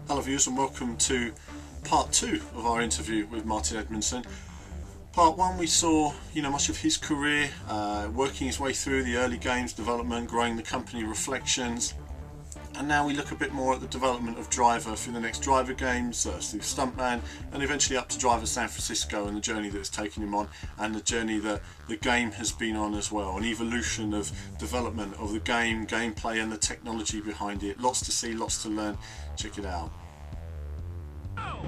Hello viewers and welcome to part 2 of our interview with Martin Edmondson. Part 1 we saw much of his career, working his way through the early games development, growing the company Reflections, and now we look a bit more at the development of Driver through the next Driver games, through Stuntman, and eventually up to Driver San Francisco and the journey that it's taken him on, and the journey that the game has been on as well, an evolution of development of the game, gameplay and the technology behind it. Lots to see, lots to learn. Check it out. Wow!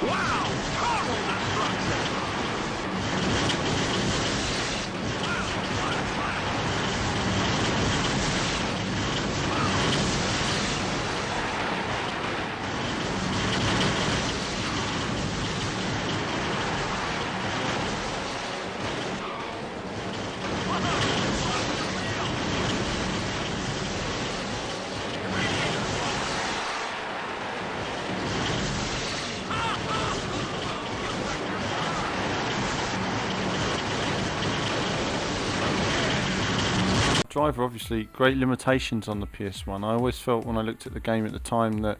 Total destruction! Driver, obviously great limitations on the PS1. I always felt when I looked at the game at the time that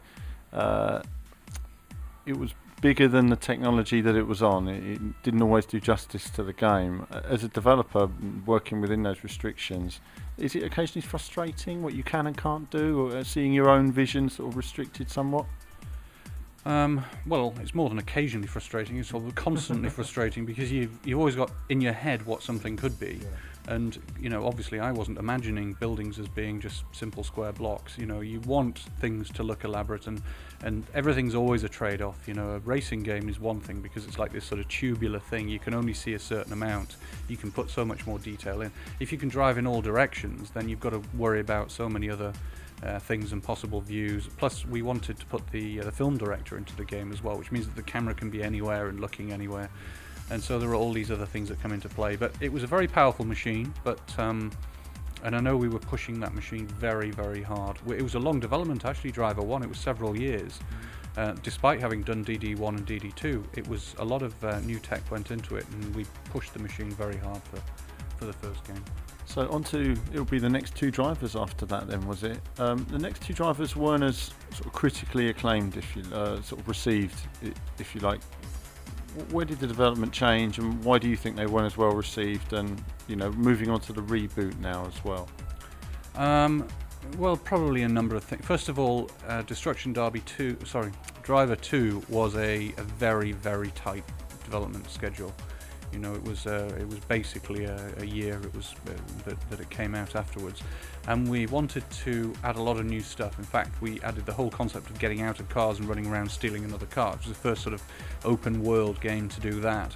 it was bigger than the technology that it was on. It didn't always do justice to the game. As a developer working within those restrictions, is it occasionally frustrating what you can and can't do, or seeing your own vision sort of restricted somewhat? Well, it's more than occasionally frustrating. It's sort of constantly frustrating because you've always got in your head what something could be. Yeah. And, obviously I wasn't imagining buildings as being just simple square blocks. You want things to look elaborate, and everything's always a trade-off. A racing game is one thing because it's like this sort of tubular thing. You can only see a certain amount. You can put so much more detail in. If you can drive in all directions, then you've got to worry about so many other things and possible views. Plus, we wanted to put the film director into the game as well, which means that the camera can be anywhere and looking anywhere. And so there are all these other things that come into play. But it was a very powerful machine, and I know we were pushing that machine very, very hard. It was a long development, actually, Driver 1. It was several years. Despite having done DD1 and DD2, it was a lot of new tech went into it, and we pushed the machine very hard for the first game. So it'll be the next two drivers after that then, was it? The next two drivers weren't as sort of critically acclaimed, if you sort of received, if you like. Where did the development change, and why do you think they weren't as well received? And moving on to the reboot now as well. Well, probably a number of things. First of all, Driver 2 was a very, very tight development schedule. It was basically a year. It was that it came out afterwards, and we wanted to add a lot of new stuff. In fact, we added the whole concept of getting out of cars and running around stealing another car. It was the first sort of open world game to do that.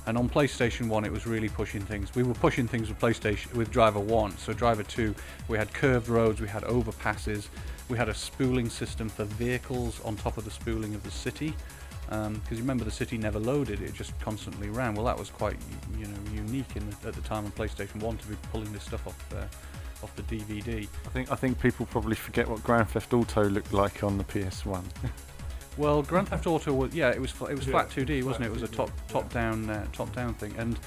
And on PlayStation 1, it was really pushing things. We were pushing things with Driver 1. So Driver 2, we had curved roads, we had overpasses, we had a spooling system for vehicles on top of the spooling of the city. Because you remember the city never loaded, it just constantly ran. Well, that was quite unique at the time on PlayStation 1 to be pulling this stuff off the DVD. I think people probably forget what Grand Theft Auto looked like on the PS1. Well, Grand Theft Auto was it was flat 2D, wasn't it? It was a top down thing. And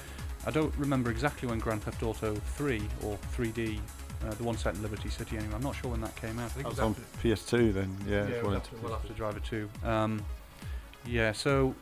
I don't remember exactly when Grand Theft Auto 3 or 3D, the one set in Liberty City anyway. I'm not sure when that came out. I think it was on PS2 then. Yeah, well after Driver 2. So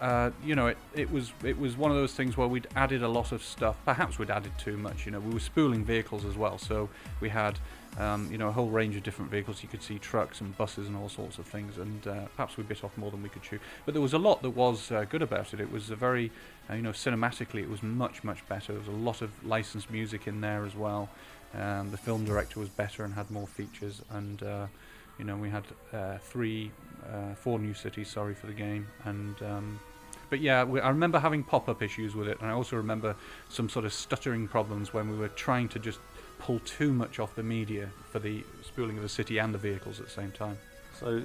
it was one of those things where we'd added a lot of stuff. Perhaps we'd added too much. We were spooling vehicles as well, so we had a whole range of different vehicles. You could see trucks and buses and all sorts of things, and perhaps we bit off more than we could chew. But there was a lot that was good about it. It was a very cinematically it was much better. There was a lot of licensed music in there as well. The film director was better and had more features, and we had 4 new cities, for the game, and I remember having pop-up issues with it, and I also remember some sort of stuttering problems when we were trying to just pull too much off the media for the spooling of the city and the vehicles at the same time. So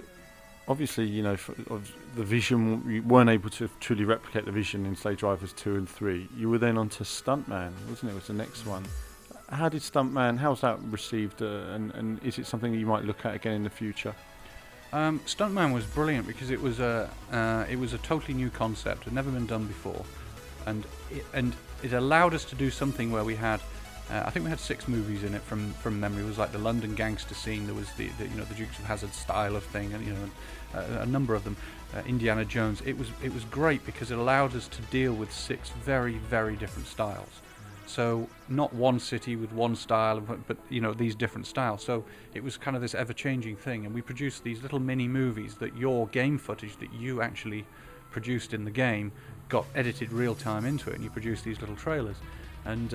obviously, of the vision, you weren't able to truly replicate the vision in, say, Drivers 2 and 3. You were then onto Stuntman, wasn't it? Was the next one. How did Stuntman, how's that received, and is it something that you might look at again in the future? Stuntman was brilliant because it was a totally new concept. It had never been done before, and it allowed us to do something where we had, I think we had 6 movies in it from memory. It was like the London gangster scene. There was the Dukes of Hazzard style of thing, and a number of them. Indiana Jones. It was great because it allowed us to deal with 6 very, very different styles. So not one city with one style, but these different styles. So it was kind of this ever-changing thing, and we produced these little mini movies that your game footage that you actually produced in the game got edited real time into it, and you produced these little trailers. And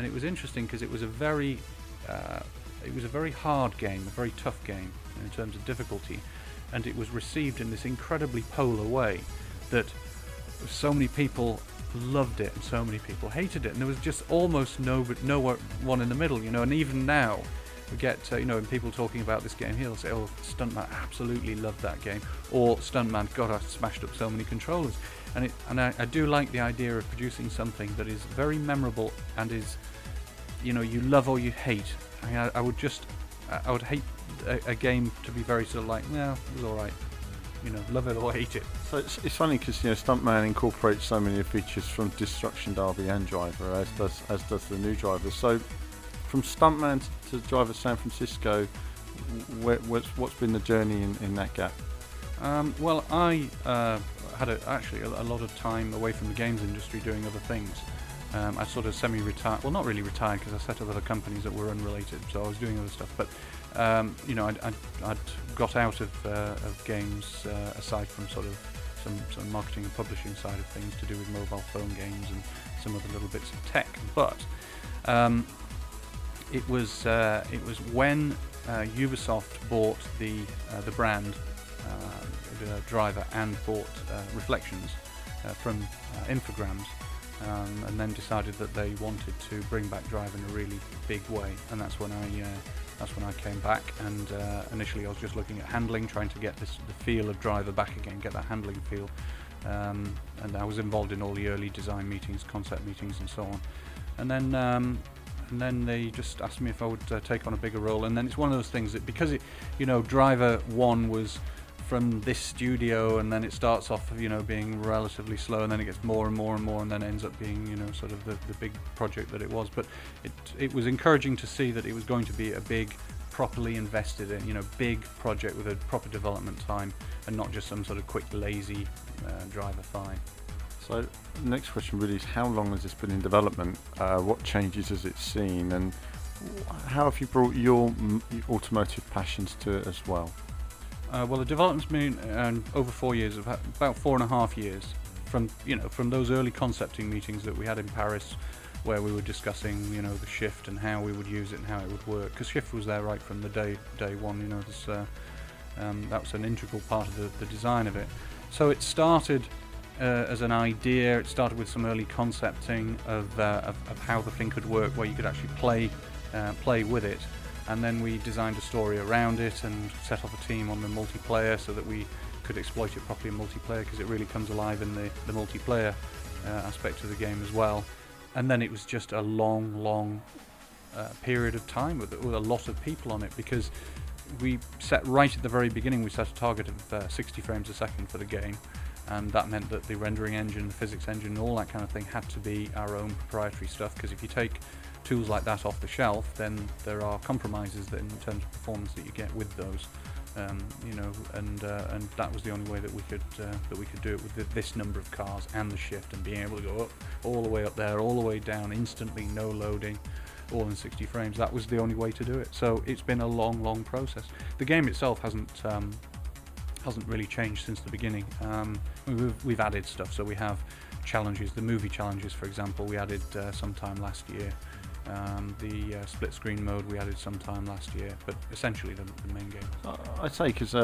it was interesting because it was a very hard game, a very tough game in terms of difficulty, and it was received in this incredibly polar way that so many people loved it and so many people hated it, and there was just almost no one in the middle, and even now we get and people talking about this game here, they'll say, oh, Stuntman absolutely loved that game, or Stuntman, God, I smashed up so many controllers. And I do like the idea of producing something that is very memorable and is, you love or you hate. I mean, I would hate a game to be very sort of like, yeah, it was alright, love it or hate it. So it's funny because Stuntman incorporates so many features from Destruction Derby and Driver, as does the new Driver. So from Stuntman to Driver San Francisco, what's been the journey in that gap? Well, I had actually a lot of time away from the games industry doing other things. I sort of semi-retired, well, not really retired because I set up other companies that were unrelated, so I was doing other stuff. But I'd got out of games aside from sort of some marketing and publishing side of things to do with mobile phone games and some other little bits of tech. But it was when Ubisoft bought the brand Driver and bought Reflections from Infogrames, and then decided that they wanted to bring back Driver in a really big way, and that's when I came back. And initially I was just looking at handling, trying to get the feel of Driver back again, get that handling feel, and I was involved in all the early design meetings, concept meetings, and so on. And then they just asked me if I would take on a bigger role, and then it's one of those things that because Driver 1 was from this studio, and then it starts off being relatively slow, and then it gets more and more and more, and then ends up being sort of the big project that it was. But it was encouraging to see that it was going to be a big, properly invested in big project with a proper development time, and not just some sort of quick lazy Driver 5. So the next question really is, how long has this been in development? What changes has it seen, and how have you brought your automotive passions to it as well? Well, the development's been over 4 years, about 4.5 years, from those early concepting meetings that we had in Paris, where we were discussing the shift and how we would use it and how it would work. Because shift was there right from the day one. That was an integral part of the design of it. So it started as an idea. It started with some early concepting of how the thing could work, where you could actually play with it. And then we designed a story around it and set up a team on the multiplayer so that we could exploit it properly in multiplayer, because it really comes alive in the multiplayer aspect of the game as well. And then it was just a long period of time with a lot of people on it, because we set right at the very beginning, we set a target of 60 frames a second for the game, and that meant that the rendering engine, the physics engine, and all that kind of thing had to be our own proprietary stuff, because if you take tools like that off the shelf, then there are compromises that in terms of performance that you get with those, and that was the only way that we could do it with this number of cars and the shift, and being able to go up all the way up there, all the way down instantly, no loading, all in 60 frames. That was the only way to do it. So it's been a long process. The game itself hasn't really changed since the beginning. We've added stuff, so we have challenges, the movie challenges, for example, we added sometime last year. The split screen mode we added sometime last year, but essentially the main game. I'd say because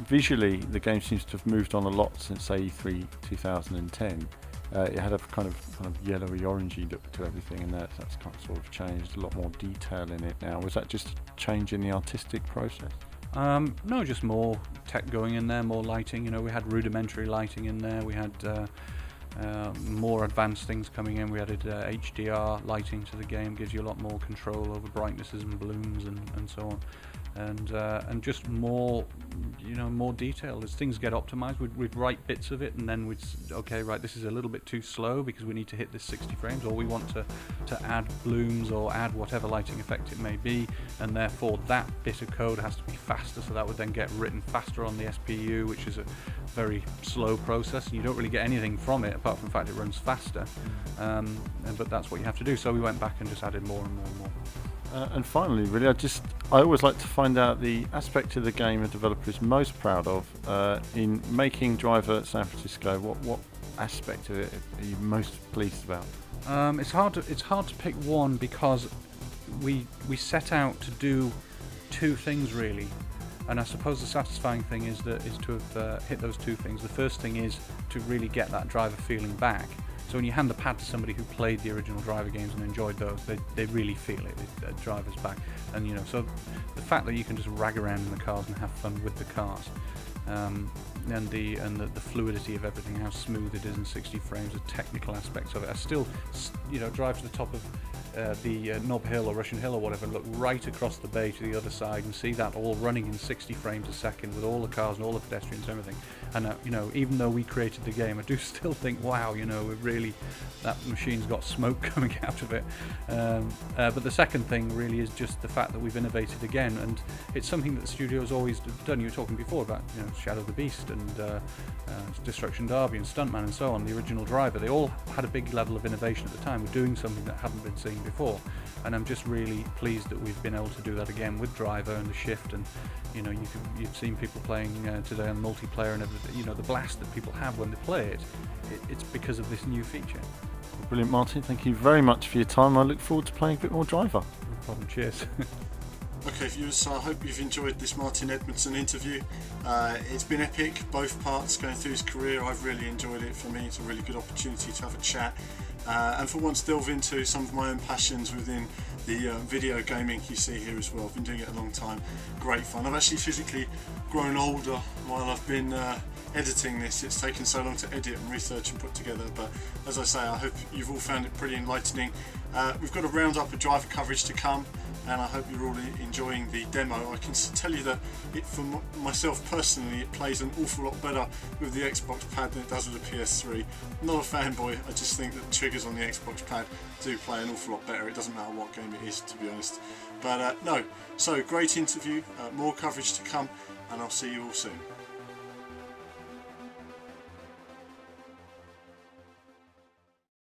visually the game seems to have moved on a lot since E3 2010. It had a kind of yellowy orangey look to everything, and that's kind of sort of changed. A lot more detail in it now. Was that just a change in the artistic process? No, just more tech going in there, more lighting. We had rudimentary lighting in there. We had more advanced things coming in. We added HDR lighting to the game, gives you a lot more control over brightnesses and blooms and so and just more, more detail. As things get optimized, we'd write bits of it, and then okay, right, this is a little bit too slow because we need to hit this 60 frames, or we want to add blooms or add whatever lighting effect it may be, and therefore that bit of code has to be faster, so that would then get written faster on the SPU, which is a very slow process, and you don't really get anything from it apart from the fact it runs faster. But that's what you have to do, so we went back and just added more and more and more. And finally, really, I always like to find out the aspect of the game a developer is most proud of in making Driver San Francisco. What aspect of it are you most pleased about? It's hard to pick one, because we set out to do two things really, and I suppose the satisfying thing is to have hit those two things. The first thing is to really get that driver feeling back. So when you hand the pad to somebody who played the original Driver games and enjoyed those, they really feel it. Driver's back, and so the fact that you can just rag around in the cars and have fun with the cars, and the fluidity of everything, how smooth it is in 60 frames, the technical aspects of it. I still, drive to the top of the Knob Hill or Russian Hill or whatever, and look right across the bay to the other side and see that all running in 60 frames a second with all the cars and all the pedestrians and everything. And even though we created the game, I do still think, wow, that machine's got smoke coming out of it. But the second thing really is just the fact that we've innovated again, and it's something that the studio's always done. You were talking before about Shadow the Beast and Destruction Derby and Stuntman and so on. The original Driver, they all had a big level of innovation at the time. We're doing something that hadn't been seen before, and I'm just really pleased that we've been able to do that again with Driver and the shift. And you've seen people playing today on multiplayer, and the blast that people have when they play it. It's because of this new feature. Brilliant, Martin. Thank you very much for your time. I look forward to playing a bit more Driver. No problem. Cheers. Okay, viewers, so I hope you've enjoyed this Martin Edmondson interview. It's been epic, both parts, going through his career. I've really enjoyed it. For me, it's a really good opportunity to have a chat and for once delve into some of my own passions within the video gaming you see here as well. I've been doing it a long time. Great fun. I've actually physically grown older while I've been editing this. It's taken so long to edit and research and put together, but as I say, I hope you've all found it pretty enlightening. We've got a roundup of Driver coverage to come, and I hope you're all enjoying the demo. I can tell you that for myself personally, it plays an awful lot better with the Xbox pad than it does with the PS3. I'm not a fanboy, I just think that the triggers on the Xbox pad do play an awful lot better. It doesn't matter what game it is, to be honest. But no, so great interview, more coverage to come, and I'll see you all soon.